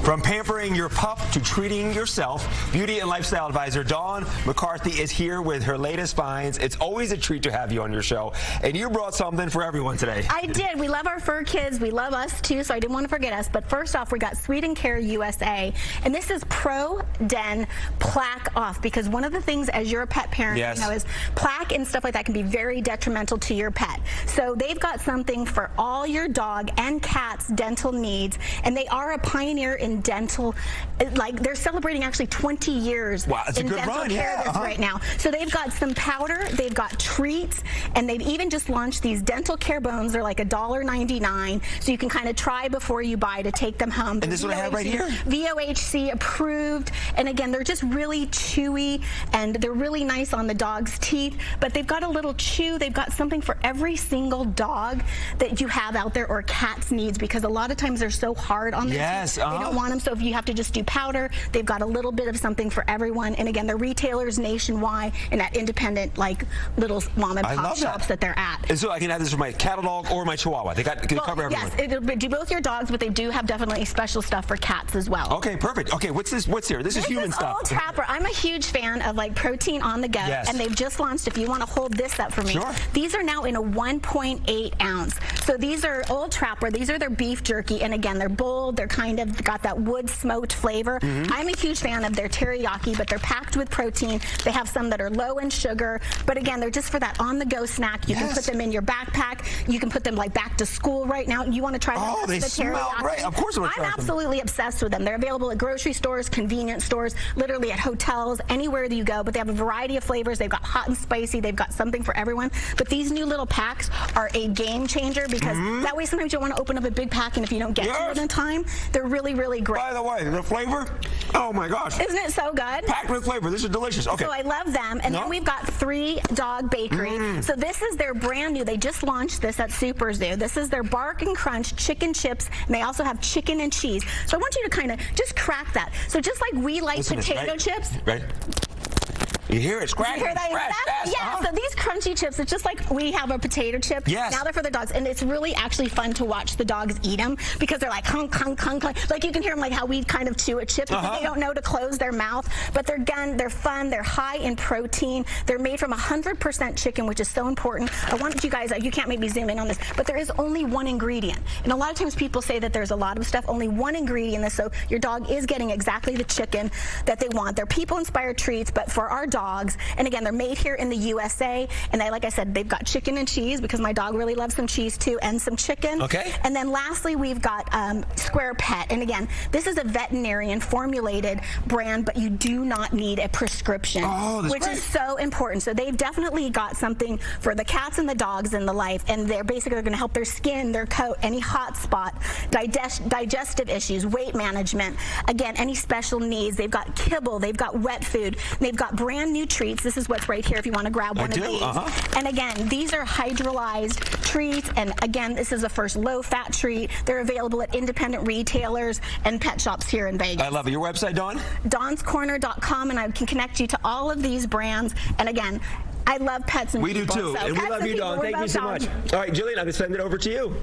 From pampering your pup to treating yourself, beauty and lifestyle advisor Dawn McCarthy is here with her latest finds. It's always a treat to have you on your show, and you brought something for everyone today. I did. We love our fur kids. We love us too, so I didn't want to forget us. But first off, we got Sweet and Care USA, and this is Pro Den Plaque Off, because one of the things as you're a pet parent, yes, you know, is plaque and stuff like that can be very detrimental to your pet. So they've got something for all your dog and cat's dental needs, and they are a pioneer in dental, like they're celebrating actually 20 years in dental care right now. So they've got some powder, they've got treats, and they've even just launched these dental care bones. They're like $1.99, so you can kind of try before you buy to take them home. And this is what I have right here. VOHC approved, and again, they're just really chewy, and they're really nice on the dog's teeth, but they've got a little chew. They've got something for every single dog that you have out there, or cat's needs, because a lot of times they're so hard on their teeth. They don't want them, so if you have to just do powder, they've got a little bit of something for everyone. And again, they're retailers nationwide and at independent, like little mom and pop shops that they're at. And so I can have this for my cattle dog or my chihuahua. They cover everyone. Yes, it'll do both your dogs, but they do have definitely special stuff for cats as well. Okay, perfect. Okay, what's this? What's here? This is human stuff. Old Trapper. I'm a huge fan of like protein on the go, and they've just launched. If you want to hold this up for me, these are now in a 1.8 ounce. So these are Old Trapper. These are their beef jerky, and again, they're bold. They're kind of got that wood smoked flavor. I'm a huge fan of their teriyaki, but they're packed with protein. They have some that are low in sugar, but again, they're just for that on-the-go snack. You can put them in your backpack. You can put them like back to school right now. You want to try them? Oh, they smell great. Of course, I'm absolutely obsessed with them. They're available at grocery stores, convenience stores, literally at hotels, anywhere that you go. But they have a variety of flavors. They've got hot and spicy. They've got something for everyone. But these new little packs are a game changer, because that way sometimes you want to open up a big pack, and if you don't get to it in time, they're really, really great. By the way, the flavor, oh my gosh. Isn't it so good? Packed with flavor. This is delicious. Okay. So I love them. And then we've got 3 Dog Bakery. So this is their brand new. They just launched this at Super Zoo. This is their Bark and Crunch chicken chips, and they also have chicken and cheese. So I want you to kind of just crack that. So just like we like potato chips. Right. You hear it scratch. You hear that? So these crunchy chips, it's just like we have a potato chip. Now they're for the dogs, and it's really actually fun to watch the dogs eat them, because they're like hunk, hunk, hunk. Like you can hear them like how we kind of chew a chip, because they don't know to close their mouth. But they're fun. They're high in protein. They're made from 100% chicken, which is so important. I want you guys, you can't maybe zoom in on this, but there is only one ingredient. And a lot of times people say that there's a lot of stuff, only one ingredient in this, so your dog is getting exactly the chicken that they want. They're people-inspired treats, but for our dogs, and again, they're made here in the USA, and like I said, they've got chicken and cheese, because my dog really loves some cheese too, and some chicken. And then lastly, we've got SquarePet, and again, this is a veterinarian-formulated brand, but you do not need a prescription, which is so important. So they've definitely got something for the cats and the dogs in the life, and they're basically going to help their skin, their coat, any hot spot, digestive issues, weight management, again, any special needs. They've got kibble, they've got wet food, they've got brand new treats. This is what's right here if you want to grab one of these. And again, these are hydrolyzed treats, and again, this is the first low-fat treat. They're available at independent retailers and pet shops here in Vegas. I love it. Your website, Dawn? DawnsCorner.com, and I can connect you to all of these brands. And again, I love pets and people. We do too, and we love you, Dawn. Thank you so much. All right, Jillian, I'm going to send it over to you.